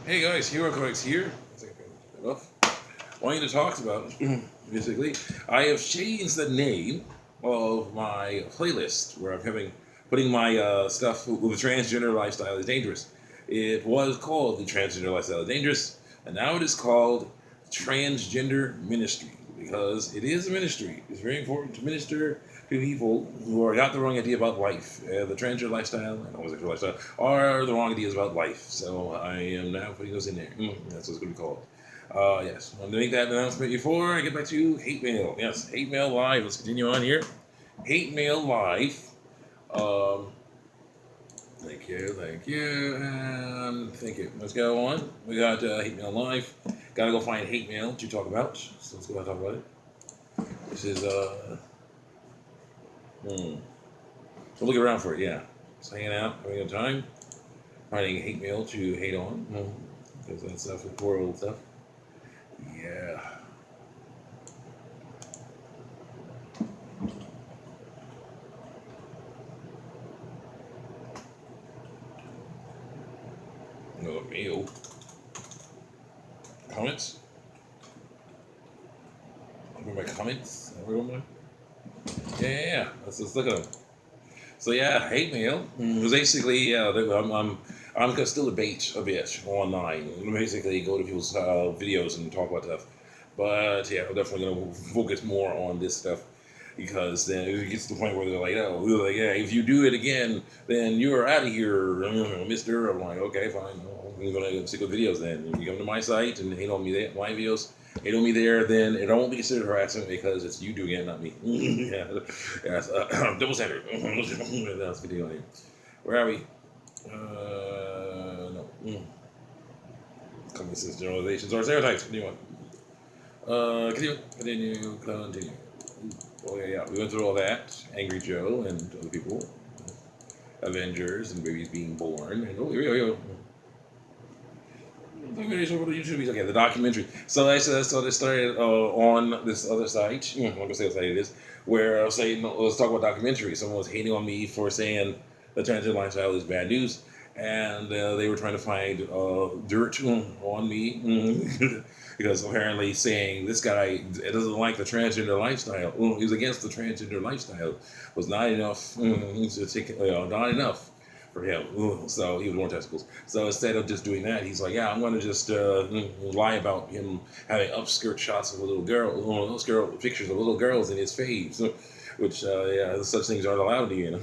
Hey guys, Hero Comics here. Wanting to talk about, basically, I have changed the name of my playlist where I'm putting my stuff with the transgender lifestyle is dangerous. It was called the transgender lifestyle is dangerous, and now it is called transgender ministry because it is a ministry. It's very important to minister to people who are got the wrong idea about life. The transgender lifestyle and homosexual lifestyle are the wrong ideas about life. So I am now putting those in there. That's what it's going to be called. Yes, I'm going to make that announcement before I get back to hate mail. Yes, hate mail live. Let's continue on here. Hate mail live. Um, thank you, thank you, and thank you. Let's go on. We got hate mail live. Got to go find hate mail to talk about. So let's go and talk about it. This is so look around for it. Yeah, just hanging out, having a good time, finding hate mail to hate on because that stuff is poor old stuff. Yeah. No mail. Comments? Look at my comments. Everyone? Yeah. Let's look at them. So yeah, hate mail. Because basically, yeah, I'm gonna still debate a bit online. Basically, go to people's videos and talk about stuff. But yeah, I'm definitely gonna focus more on this stuff because then it gets to the point where they're like, yeah, if you do it again, then you're out of here, Mister. I'm like, okay, fine. I'm gonna stick with videos then. If you come to my site and hate on me there, my videos, hate on me there, then it won't be considered harassment because it's you doing it, not me. Yeah, yes, double standard. That's video on here. Where are we? No. Comments, generalizations, or stereotypes. Continue on. Continue. Oh yeah. We went through all that. Angry Joe and other people. Avengers and babies being born. And here we go. Okay, the documentary. So they started on this other site. I'm not gonna say what site it is. Where I was saying, let's talk about documentary. Someone was hating on me for saying the transgender lifestyle is bad news, and they were trying to find dirt on me because apparently saying this guy doesn't like the transgender lifestyle. He's against the transgender lifestyle was not enough. Not enough for him. So he was more testicles. So instead of just doing that, he's like, yeah, I'm going to just lie about him having upskirt shots of a little girl, pictures of little girls in his face, which yeah, such things aren't allowed to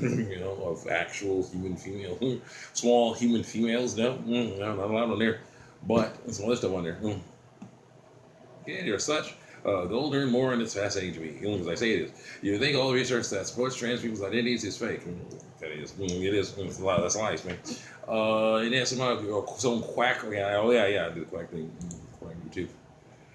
of actual human female, small human females. No, no, not allowed on there. But some other stuff on there. Yeah, you're such. They'll learn more, and it's fascinating to me. As I say it is. You think all the research that supports trans people's identities is fake? That is. It is. It's a lot. That's lies, man. And then some quack. Yeah. I did the quack thing. Quack YouTube.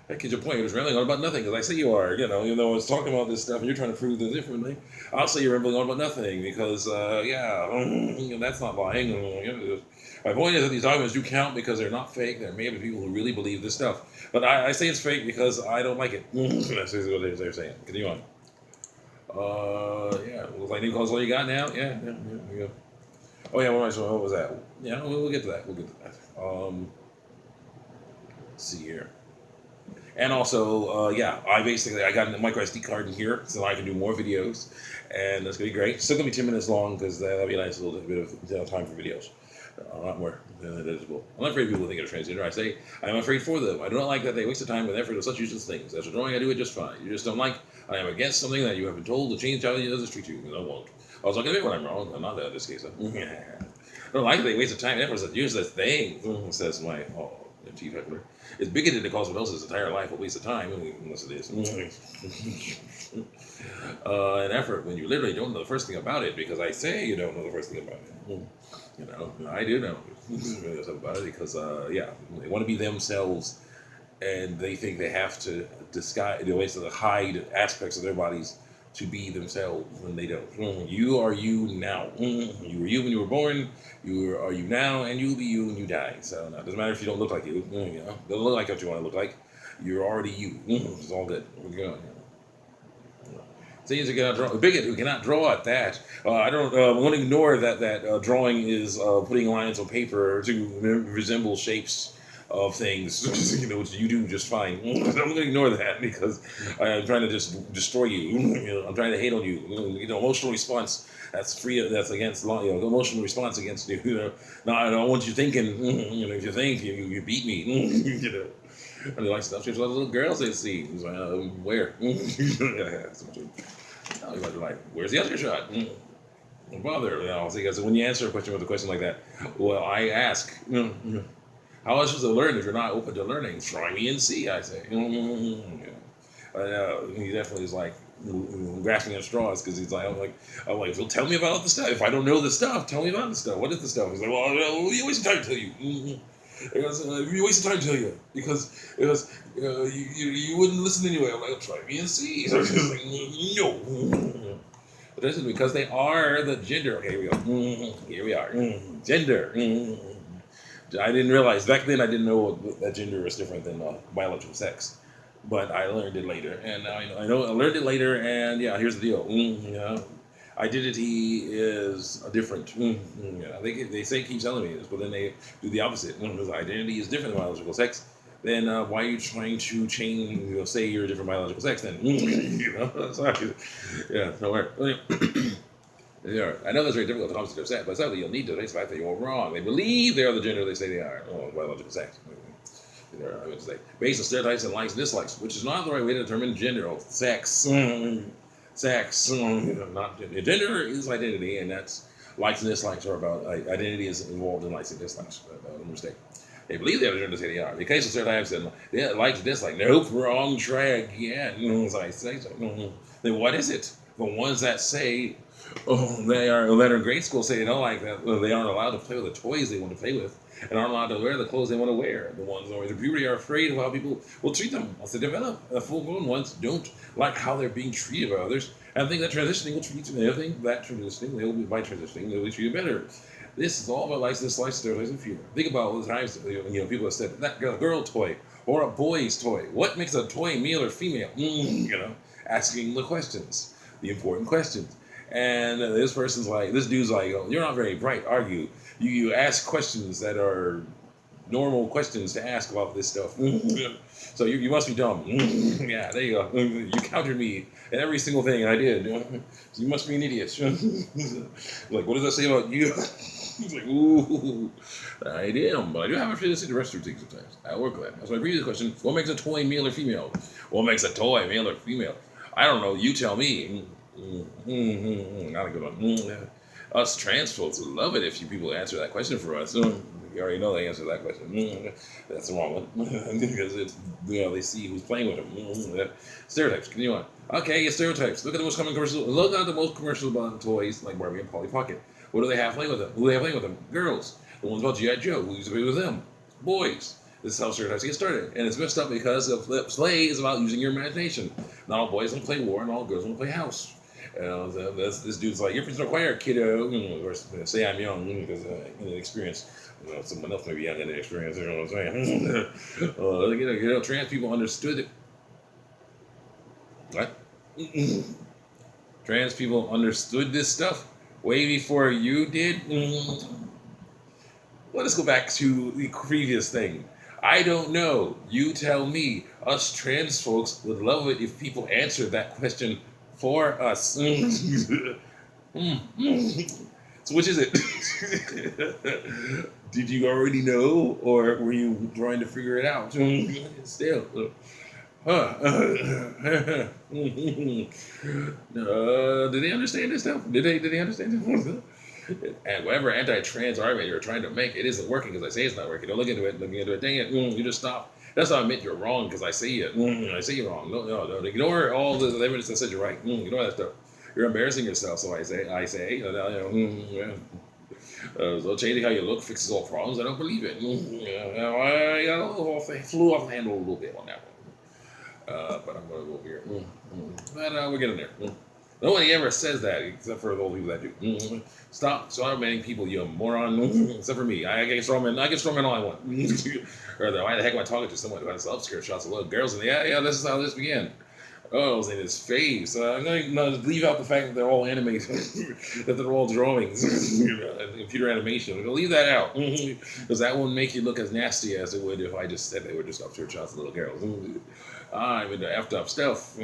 That kid's your point. You're just rambling on about nothing, because I say you are. Even though I was talking about this stuff, and you're trying to prove this differently. I'll say you're rambling on about nothing, because that's not lying. My point is that these documents do count because they're not fake. There may be people who really believe this stuff. But I say it's fake because I don't like it. That's what they're saying. Continue on. Yeah. Looks like new calls all you got now? Yeah. There we go. Oh, yeah. What was that? Yeah, we'll get to that. Let's see here. And also, I got a micro SD card in here so I can do more videos. And that's going to be great. Still going to be 10 minutes long because that'll be a nice little bit of time for videos. A lot more than editable. I'm not afraid people think I'm transgender. I say I'm afraid for them. I do not like that they waste their time with effort on such useless things. As for drawing, I do it just fine. You just don't like. I am against something that you have been told to change how others treat you. I won't. I was like, admit when I'm wrong. I'm not that in this case. I don't like that they waste their time and effort on such useless thing. Says my chief heckler. It's bigoted to call someone else's entire life a waste of time, unless it is. An effort when you literally don't know the first thing about it, because I say you don't know the first thing about it. I do know something about it because, they want to be themselves, and they think they have to disguise, to hide aspects of their bodies to be themselves when they don't. You are you now. You were you when you were born. You are you now, and you'll be you when you die. So no, it doesn't matter if you don't look like you. Don't look like what you want to look like. You're already you. It's all good. We're going. Things you cannot draw. A bigot who cannot draw at that. I don't. I want to ignore that drawing is putting lines on paper to resemble shapes of things, which you do just fine. I'm going to ignore that because I'm trying to just destroy you. I'm trying to hate on you. Emotional response. That's free. That's against law. Emotional response against you. No, I don't want you thinking. If you think you beat me. And they like stuff. There's a lot of little girls they see. He's like, where? Like, where's the other shot? Bother. Because when you answer a question with a question like that, well, I ask, how else is to learn if you're not open to learning? Try me and see, I say. He definitely is like grasping at straws because he's like, I'm like, well, tell me about the stuff. If I don't know the stuff, tell me about the stuff. What is the stuff? He's like, well, you waste time to tell you. You wasted time to tell you because you wouldn't listen anyway. I'm like, try me and see. So he's like, no. But this is because they are the gender. Okay, here we go. Here we are. Gender. I didn't realize back then. I didn't know that gender was different than biological sex, but I learned it later. And now I know I learned it later. And yeah, here's the deal. Identity is different. They say keep telling me this, but then they do the opposite. Because identity is different than biological sex. Then why are you trying to change? Say you're a different biological sex. Then sorry. Yeah, no worry. Yeah, I know that's very difficult to obviously upset, but it's not that you'll need to. They fact that you're wrong. They believe they are the gender they say they are. Biological sex. I would say based on stereotypes and likes and dislikes, which is not the right way to determine gender or sex. Sex, not gender. Gender is identity, and that's likes and dislikes are about identity is involved in likes and dislikes. Mistake. They believe they have a gender, say they are. In case of stereotypes and likes and dislikes, nope, wrong track. Yeah, as I say so. Then what is it? The ones that say that are in grade school say they don't like that. They aren't allowed to play with the toys they want to play with, and aren't allowed to wear the clothes they want to wear. The ones who are in puberty are afraid of how people will treat them once they develop. The full-grown ones don't like how they're being treated by others, and think that transitioning will treat them. They think that transitioning, by transitioning, they'll be treated better. This is all about likes, dislikes, stereotypes, and fear. Think about all the times people have said that girl toy or a boy's toy. What makes a toy male or female? Asking the questions, the important questions. And this dude's like, you're not very bright, are you? You ask questions that are normal questions to ask about this stuff. So you must be dumb. Yeah, there you go. You countered me in every single thing, and I did. So you must be an idiot. Like, what does that say about you? He's like, ooh, I am, but I do have a tendency to rest routine sometimes. I work with that. That's my previous question. What makes a toy male or female? What makes a toy male or female? I don't know. You tell me. Not a good one. Us trans folks would love it if you people answer that question for us. You already know the answer to that question. That's the wrong one because it's they see who's playing with them. Stereotypes. Continue on. Okay, stereotypes. Look at the most common commercials. Look at the most commercials about toys like Barbie and Polly Pocket. What do they have playing with them? Who do they have playing with them? Girls. The ones about G.I. Joe. Who used to play with them? Boys. This is how stereotypes get started. And it's messed up because play is about using your imagination. Not all boys want to play war and all girls want to play house. This dude's like, your friends don't require kiddo. Or say I'm young because experience. Someone else may be young in the experience. You know what I'm saying? Trans people understood it. What? Trans people understood this stuff way before you did. Let us go back to the previous thing. I don't know. You tell me. Us trans folks would love it if people answered that question for us. So which is it? Did you already know, or were you trying to figure it out? Still. Did they understand this stuff? Did they understand this? And whatever anti-trans argument you're trying to make, it isn't working because I say it's not working. Don't look into it. Dang it. You just stop. That's how I admit you're wrong because I say it. I say you're wrong. No. Ignore all the evidence that says you're right. Ignore that stuff. You're embarrassing yourself. So I say. So changing how you look fixes all problems. I don't believe it. I flew off the handle a little bit on that one. But I'm going to go here. But we're getting there. Nobody ever says that except for those people that do. Stop strawmanning people, you moron. Except for me. I get strawman all I want. Or why the heck am I talking to someone who has self-scare shots of little girls? And yeah, this is how this began. Oh, it was in his face. I'm going to leave out the fact that they're all animations, that they're all drawings, and computer animation. I'm going to leave that out because that won't make you look as nasty as it would if I just said they were just upstairs shots of little girls. I'm into effed up stuff.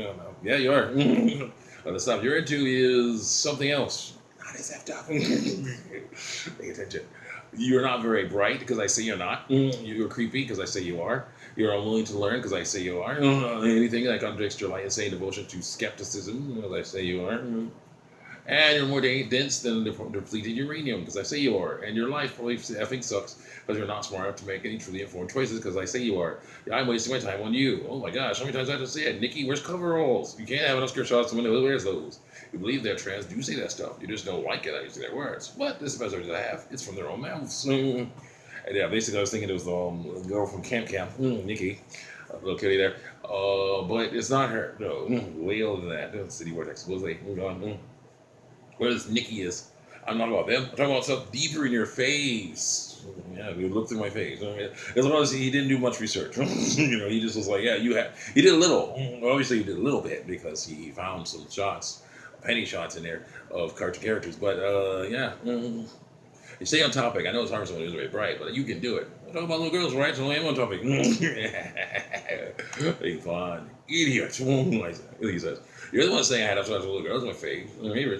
Yeah, you are. The stuff you're into is something else. Not as effed up. Pay attention. You're not very bright because I say you're not. You're creepy because I say you are. You're unwilling to learn because I say you are. Anything that contradicts your light and saying devotion to skepticism because I say you are. And you're more dense than depleted uranium because I say you are. And your life probably effing sucks because you're not smart enough to make any truly informed choices because I say you are. I'm wasting my time on you. Oh my gosh, how many times do I have to say it? Nikki, where's coveralls? You can't have enough skirt shots. Someone who wears those. You believe they're trans, do say that stuff. You just don't like it. I use their words. But this is the message I have. It's from their own mouths. And yeah, basically I was thinking it was the girl from Camp, Nikki. Little kitty there. But it's not her. No, way older than that. City Vortex. We'll say, move on. Where this Nikki is. I'm not about them. I'm talking about stuff deeper in your face. Yeah, you look through my face. As long as he didn't do much research. He just was like, yeah, you have. He did a little. Obviously, he did a little bit because he found some shots, penny shots in there of cartoon characters. But yeah, you stay on topic. I know it's hard for someone who's very bright, but you can do it. I'm talking about little girls, right? So I am on topic. You fun idiot. He says. You're the one saying I had upside little girls in my face.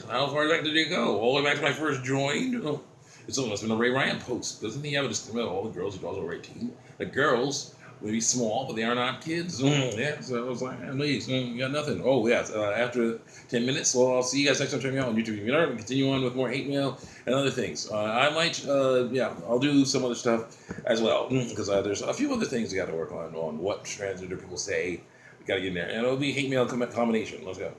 How far back did you go? All the way back to my first join? Oh, it's almost been a Ray Ryan post. Doesn't he have a distinction about all the girls who are over 18? The girls may be small, but they are not kids. Yeah, so I was like, please, you got nothing. Oh, yeah, after 10 minutes, well, I'll see you guys next time. Check me out on YouTube. If you don't, continue on with more hate mail and other things. I might, I'll do some other stuff as well, because there's a few other things we got to work on what transgender people say. We got to get in there. And it'll be hate mail combination. Let's go.